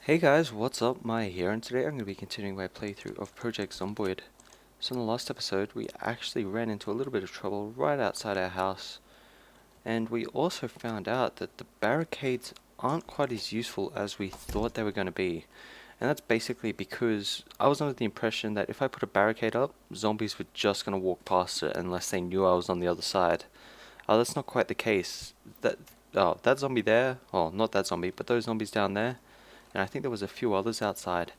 Hey guys, what's up? Maya here, and today I'm going to be continuing my playthrough of Project Zomboid. So in the last episode, we actually ran into a little bit of trouble right outside our house, and we also found out that the barricades aren't quite as useful as we thought they were going to be. And that's basically because I was under the impression that if I put a barricade up, zombies were just going to walk past it unless they knew I was on the other side. That's not quite the case. That zombie there, well, not that zombie, but those zombies down there, and I think there was a few others outside,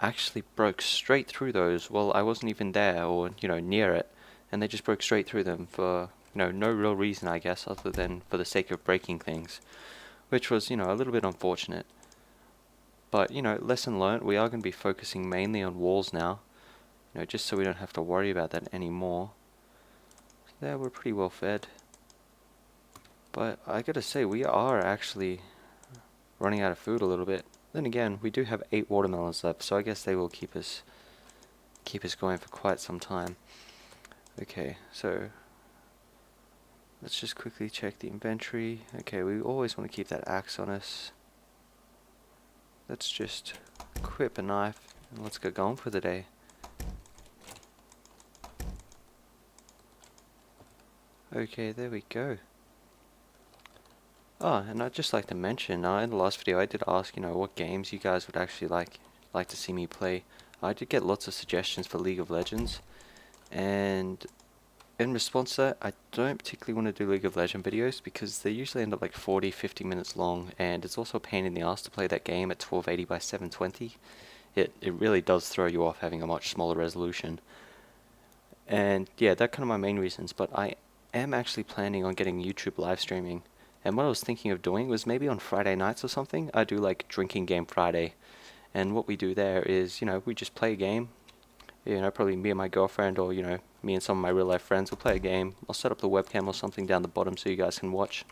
actually broke straight through those while I wasn't even there or, near it, and they just broke straight through them for, no real reason, I guess, other than for the sake of breaking things, which was, a little bit unfortunate. But, lesson learnt, we are going to be focusing mainly on walls now, just so we don't have to worry about that anymore. So there, we're pretty well fed. But I gotta say, we are actually running out of food a little bit. Then again, we do have 8 watermelons left, so I guess they will keep us going for quite some time. Okay, so let's just quickly check the inventory. Okay, we always want to keep that axe on us. Let's just equip a knife and let's get going for the day. Okay, there we go. Oh, and I'd just like to mention, in the last video I did ask, what games you guys would actually like to see me play. I did get lots of suggestions for League of Legends, and in response to that, I don't particularly want to do League of Legends videos because they usually end up like 40-50 minutes long, and it's also a pain in the ass to play that game at 1280 by 720. It really does throw you off having a much smaller resolution. And yeah, that's kind of my main reasons, but I am actually planning on getting YouTube live streaming. And what I was thinking of doing was maybe on Friday nights or something, I do like Drinking Game Friday. And what we do there is, we just play a game. Probably me and my girlfriend or, me and some of my real life friends will play a game. I'll set up the webcam or something down the bottom so you guys can watch.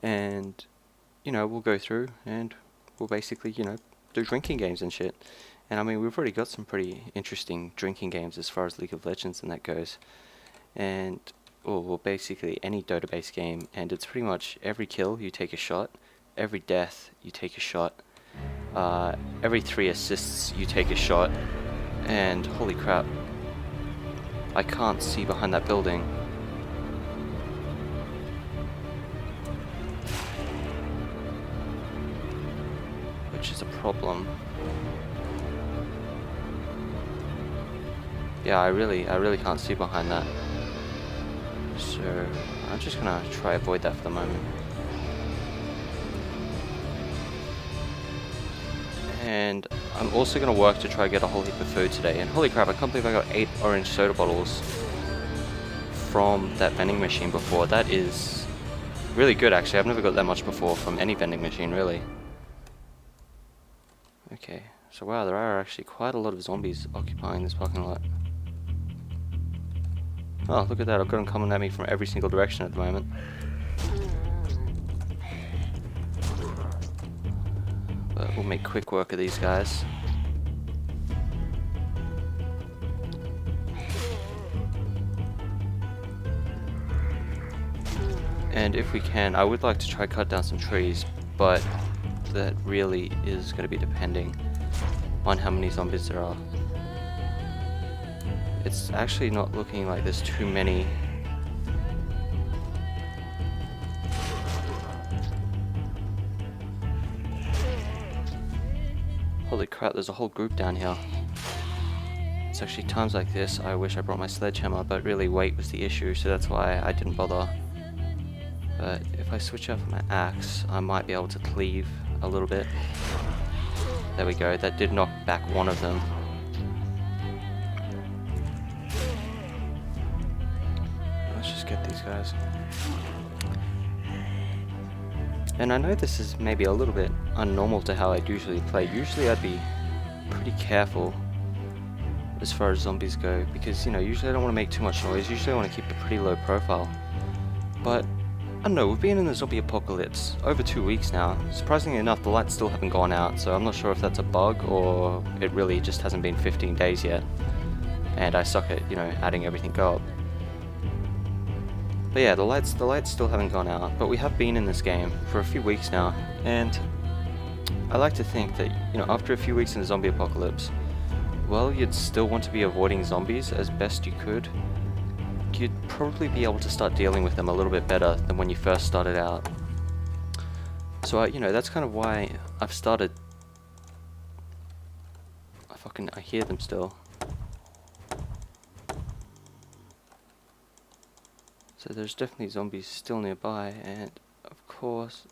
And, we'll go through and we'll basically, do drinking games and shit. And I mean, we've already got some pretty interesting drinking games as far as League of Legends and that goes. And well, basically any Dota-based game, and it's pretty much every kill you take a shot, every death you take a shot, every 3 assists you take a shot, and holy crap, I can't see behind that building. Which is a problem. Yeah, I really can't see behind that. So I'm just gonna try avoid that for the moment. And I'm also gonna work to try get a whole heap of food today. And holy crap, I can't believe I got 8 orange soda bottles from that vending machine before. That is really good actually. I've never got that much before from any vending machine really. Okay, so wow, there are actually quite a lot of zombies occupying this parking lot. Oh, look at that, I've got them coming at me from every single direction at the moment. But we'll make quick work of these guys. And if we can, I would like to try cut down some trees, but that really is going to be depending on how many zombies there are. It's actually not looking like there's too many. Holy crap, there's a whole group down here. It's actually times like this I wish I brought my sledgehammer, but really weight was the issue, so that's why I didn't bother. But if I switch out my axe, I might be able to cleave a little bit. There we go, that did knock back one of them. Get these guys. And I know this is maybe a little bit unnormal to how I'd usually play. Usually I'd be pretty careful as far as zombies go because, usually I don't want to make too much noise. Usually I want to keep a pretty low profile. But, I don't know, we've been in the zombie apocalypse over 2 weeks now. Surprisingly enough, the lights still haven't gone out, so I'm not sure if that's a bug or it really just hasn't been 15 days yet. And I suck at, adding everything up. But yeah, the lights still haven't gone out, but we have been in this game for a few weeks now, and I like to think that, you know, after a few weeks in the zombie apocalypse, well, you'd still want to be avoiding zombies as best you could. You'd probably be able to start dealing with them a little bit better than when you first started out. So, you know, that's kind of why I've started... I hear them still. So there's definitely zombies still nearby, and of course,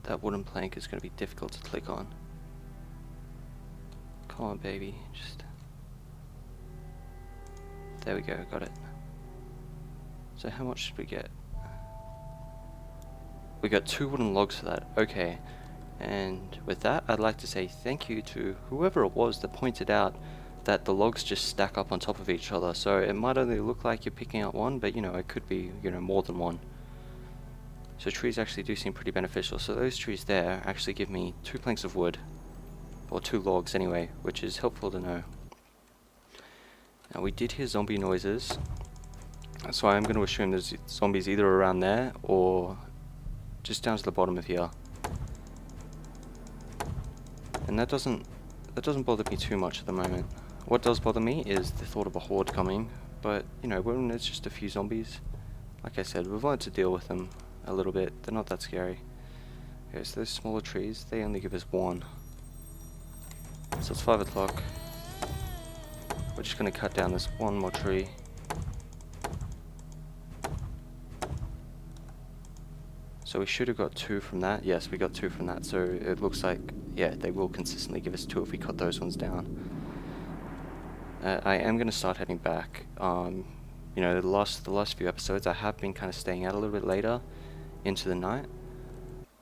that wooden plank is going to be difficult to click on. Come on, baby, just... There we go, got it. So how much should we get? We got 2 wooden logs for that, okay. And with that, I'd like to say thank you to whoever it was that pointed out that the logs just stack up on top of each other. So it might only look like you're picking out one, but you know, it could be, you know, more than one. So trees actually do seem pretty beneficial. So those trees there actually give me 2 planks of wood, or 2 logs anyway, which is helpful to know. Now we did hear zombie noises, so I'm going to assume there's zombies either around there or just down to the bottom of here. And that doesn't bother me too much at the moment. What does bother me is the thought of a horde coming, but you know, when it's just a few zombies, like I said, we've learned to deal with them a little bit. They're not that scary. Okay, so those smaller trees, they only give us 1. So it's 5 o'clock. We're just going to cut down this 1 more tree. So we should have got 2 from that. Yes, we got 2 from that. So it looks like, yeah, they will consistently give us 2 if we cut those ones down. I am going to start heading back. You know, the last few episodes I have been kind of staying out a little bit later into the night.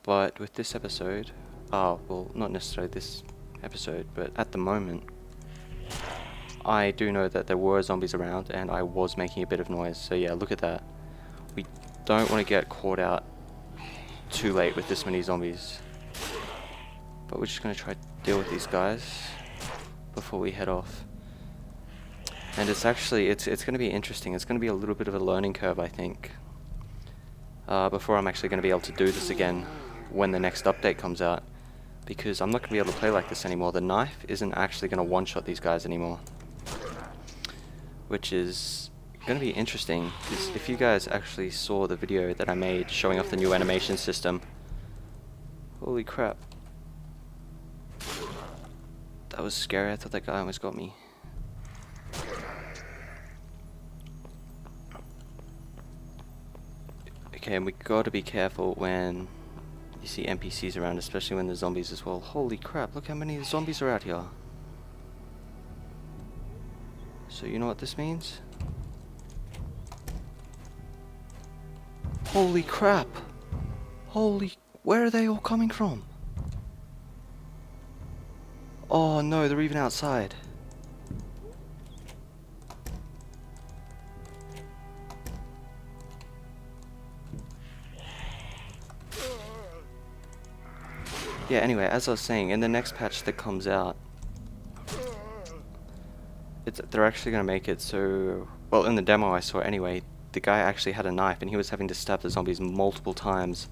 But with this episode, well, not necessarily this episode, but at the moment, I do know that there were zombies around and I was making a bit of noise. So yeah, look at that. We don't want to get caught out too late with this many zombies. But we're just going to try to deal with these guys before we head off. And it's actually, it's going to be interesting. It's going to be a little bit of a learning curve, I think. Before I'm actually going to be able to do this again when the next update comes out. Because I'm not going to be able to play like this anymore. The knife isn't actually going to one-shot these guys anymore. Which is going to be interesting, because if you guys actually saw the video that I made showing off the new animation system, holy crap, that was scary. I thought that guy almost got me. Okay, and we gotta be careful when you see NPCs around, especially when there's zombies as well. Holy crap, look how many zombies are out here. So you know what this means? Holy crap! Where are they all coming from? Oh no, they're even outside. Yeah, anyway, as I was saying, in the next patch that comes out, they're actually going to make it so... Well, in the demo I saw anyway, the guy actually had a knife and he was having to stab the zombies multiple times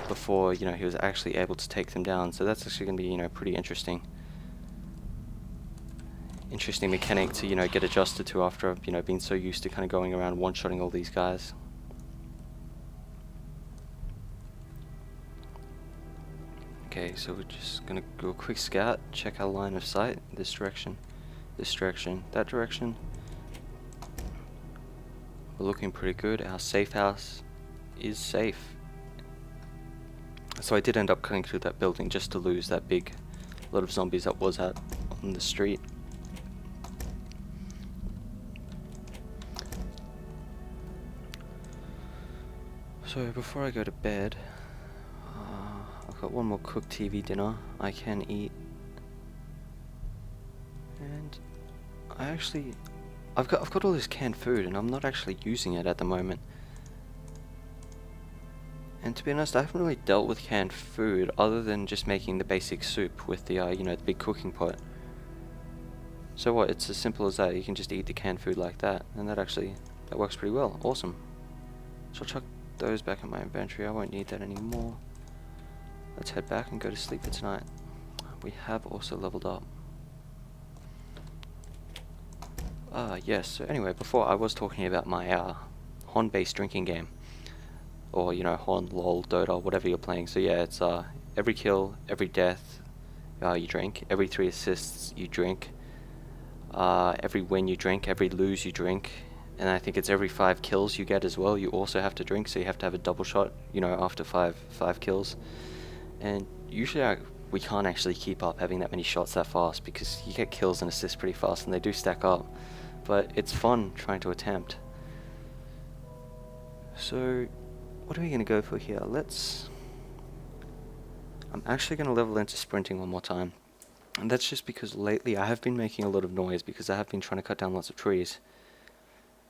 before, you know, he was actually able to take them down. So that's actually going to be, you know, pretty interesting. Interesting mechanic to, you know, get adjusted to after, you know, being so used to kind of going around one-shotting all these guys. Okay, so we're just gonna do a quick scout, check our line of sight, this direction, that direction. We're looking pretty good. Our safe house is safe. So I did end up cutting through that building just to lose that big lot of zombies that was out on the street. So before I go to bed, I've got one more cooked TV dinner I can eat, and I've got all this canned food and I'm not actually using it at the moment. And to be honest, I haven't really dealt with canned food other than just making the basic soup with the you know, the big cooking pot. So what? It's as simple as that. You can just eat the canned food like that, and that works pretty well. Awesome. So I'll chuck those back in my inventory. I won't need that anymore. let's head back and go to sleep for tonight. We have also leveled up. Yes, so anyway, before I was talking about my Hon-based drinking game. Or, you know, Hon, LOL, Dota, whatever you're playing. So yeah, it's every kill, every death, you drink. Every 3 assists, you drink. Every win you drink, every lose you drink. And I think it's every 5 kills you get as well, you also have to drink, so you have to have a double shot, you know, after five kills. And usually we can't actually keep up having that many shots that fast, because you get kills and assists pretty fast, and they do stack up. But it's fun trying to attempt. So, what are we going to go for here? I'm actually going to level into sprinting one more time. And that's just because lately I have been making a lot of noise, because I have been trying to cut down lots of trees.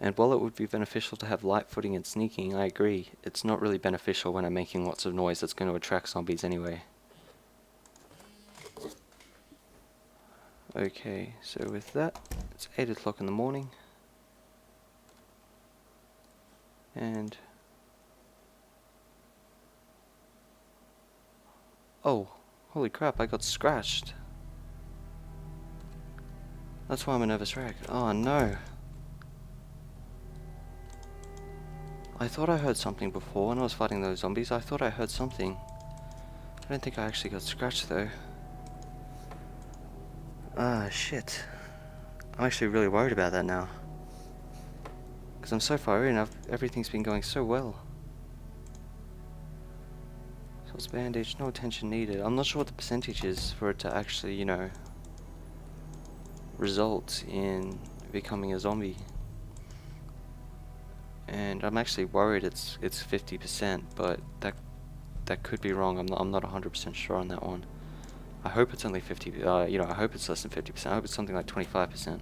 And while it would be beneficial to have light footing and sneaking, I agree, it's not really beneficial when I'm making lots of noise that's going to attract zombies anyway. Okay, so with that, it's 8 o'clock in the morning. And... oh, holy crap, I got scratched. That's why I'm a nervous wreck. Oh no. I thought I heard something before when I was fighting those zombies. I thought I heard something. I don't think I actually got scratched though. Ah, shit. I'm actually really worried about that now. Because I'm so far in, everything's been going so well. So it's bandaged, no attention needed. I'm not sure what the percentage is for it to actually, you know, result in becoming a zombie. And I'm actually worried it's 50%, but that could be wrong. I'm not 100% sure on that one. I hope it's only 50. You know, I hope it's less than 50%. I hope it's something like 25%.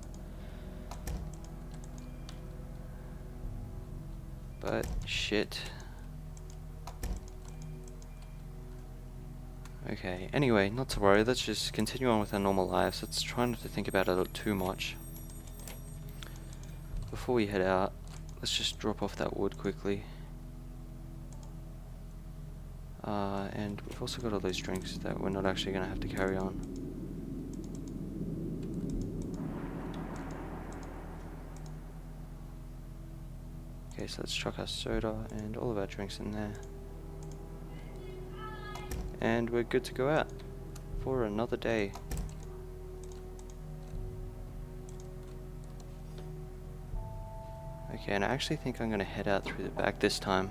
But shit. Okay. Anyway, not to worry. Let's just continue on with our normal lives. Let's try not to think about it too much. Before we head out, let's just drop off that wood quickly. And we've also got all those drinks that we're not actually going to have to carry on. Okay, so let's chuck our soda and all of our drinks in there. And we're good to go out for another day. Okay, and I actually think I'm going to head out through the back this time.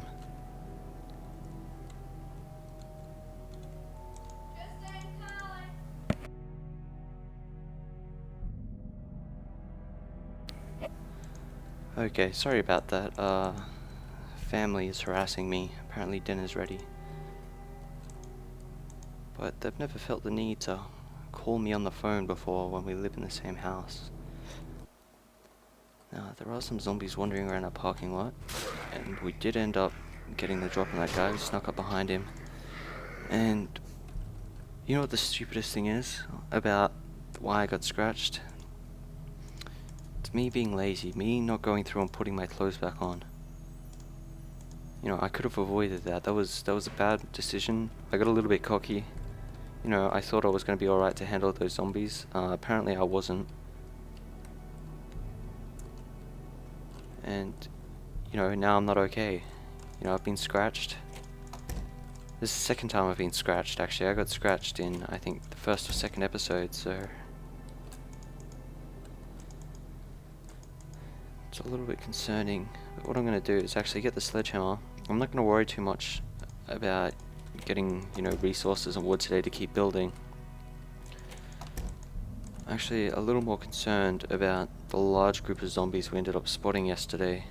Okay, sorry about that. Family is harassing me. Apparently dinner's ready. But they've never felt the need to call me on the phone before when we live in the same house. Now, there are some zombies wandering around our parking lot, and we did end up getting the drop on that guy. We snuck up behind him. And you know what the stupidest thing is about why I got scratched? It's me being lazy, me not going through and putting my clothes back on. You know, I could have avoided that. That was a bad decision. I got a little bit cocky. You know, I thought I was going to be alright to handle those zombies. Apparently I wasn't. And, you know, now I'm not okay. You know, I've been scratched. This is the second time I've been scratched, actually. I got scratched in, I think, the first or second episode, so... it's a little bit concerning. But what I'm going to do is actually get the sledgehammer. I'm not going to worry too much about getting, you know, resources and wood today to keep building. Actually, a little more concerned about the large group of zombies we ended up spotting yesterday.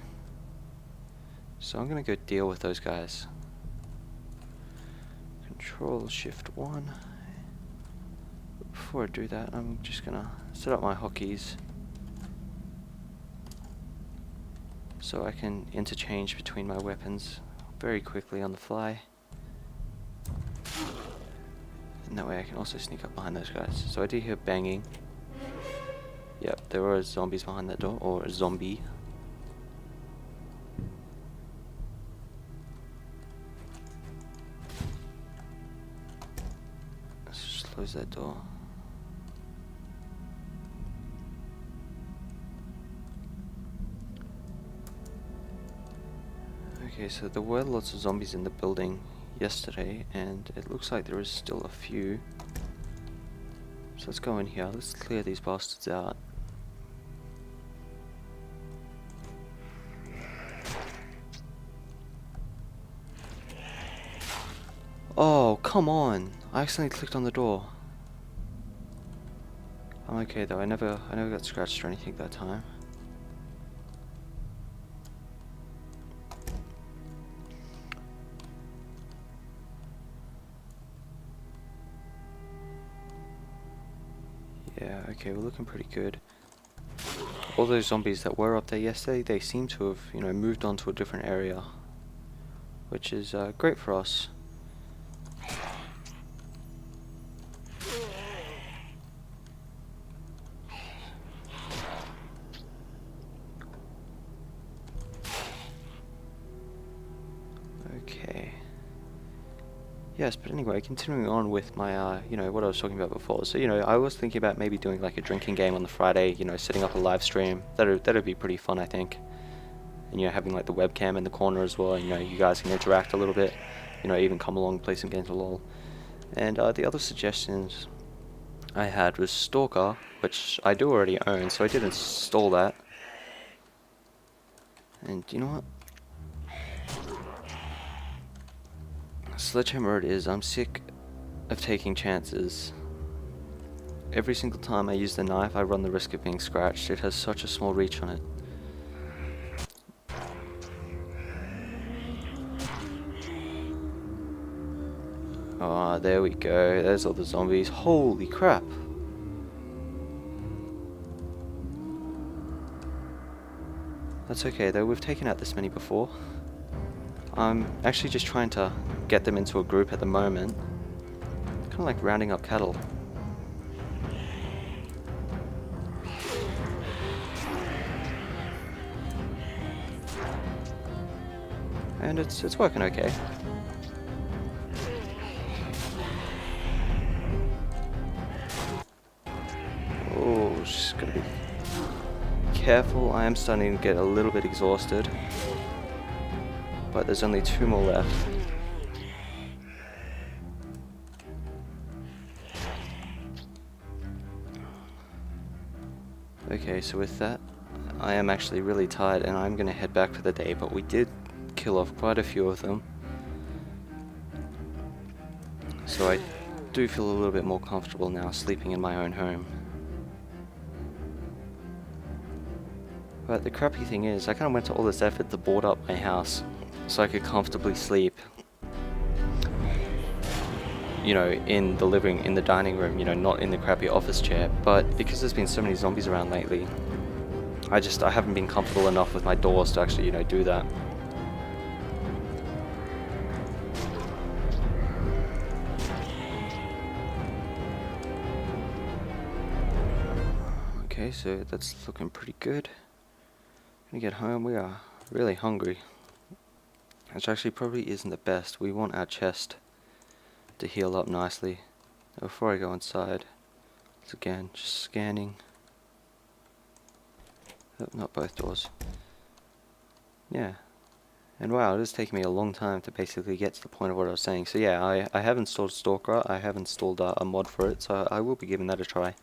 So I'm going to go deal with those guys. Control Shift 1. Before I do that, I'm just going to set up my hotkeys so I can interchange between my weapons very quickly on the fly. And that way I can also sneak up behind those guys. So I do hear banging. Yep, there were zombies behind that door, or a zombie. close that door. Okay, so there were lots of zombies in the building yesterday, and it looks like there is still a few. So let's go in here, let's clear these bastards out. Oh, come on! I accidentally clicked on the door. I'm okay though, I never got scratched or anything that time. Yeah, okay, we're looking pretty good. All those zombies that were up there yesterday, they seem to have, you know, moved on to a different area, which is great for us. Okay. Yes, but anyway, continuing on with my, you know, what I was talking about before. So, you know, I was thinking about maybe doing like a drinking game on the Friday, you know, setting up a live stream. That'd be pretty fun, I think. And, you know, having like the webcam in the corner as well, and, you know, you guys can interact a little bit. You know, even come along, play some games of LOL. And the other suggestions I had was Stalker, which I do already own, so I did install that. And you know what? Sledgehammer it is. I'm sick of taking chances. Every single time I use the knife, I run the risk of being scratched. It has such a small reach on it. Ah, there we go. There's all the zombies. Holy crap. That's okay though, we've taken out this many before. I'm actually just trying to get them into a group at the moment. Kind of like rounding up cattle. And it's working okay. Oh, just gotta be careful. I am starting to get a little bit exhausted. But there's only 2 more left. Okay, so with that, I am actually really tired and I'm gonna head back for the day, but we did kill off quite a few of them. So I do feel a little bit more comfortable now sleeping in my own home. But the crappy thing is, I kind of went to all this effort to board up my house so I could comfortably sleep, you know, in the dining room, you know, not in the crappy office chair. But because there's been so many zombies around lately, I haven't been comfortable enough with my doors to actually, you know, do that. Okay, so that's looking pretty good. Gonna get home, we are really hungry. Which actually probably isn't the best. We want our chest to heal up nicely. Now before I go inside, once again, just scanning. Oh, not both doors. Yeah. And wow, it is taking me a long time to basically get to the point of what I was saying. So yeah, I have installed Stalker, I have installed a mod for it, so I will be giving that a try.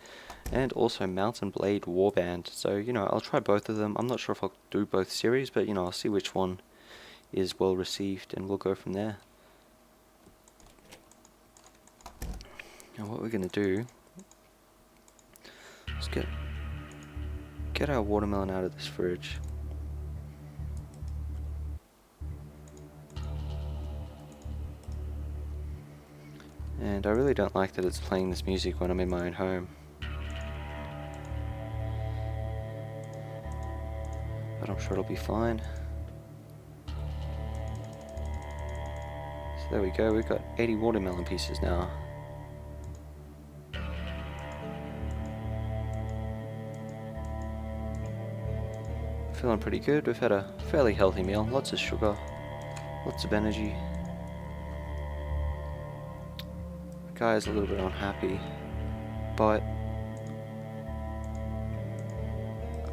And also Mountain Blade Warband. So, you know, I'll try both of them. I'm not sure if I'll do both series, but, you know, I'll see which one is well received and we'll go from there. Now what we're going to do is get our watermelon out of this fridge. And I really don't like that it's playing this music when I'm in my own home. But I'm sure it'll be fine. So there we go, we've got 80 watermelon pieces now. Feeling pretty good, we've had a fairly healthy meal, lots of sugar, lots of energy. guy is a little bit unhappy, but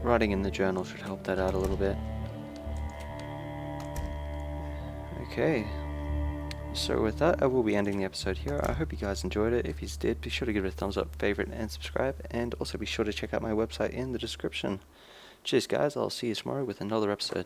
writing in the journal should help that out a little bit. Okay, so with that, I will be ending the episode here. I hope you guys enjoyed it. If you did, be sure to give it a thumbs up, favorite, and subscribe, and also be sure to check out my website in the description. Cheers guys, I'll see you tomorrow with another episode.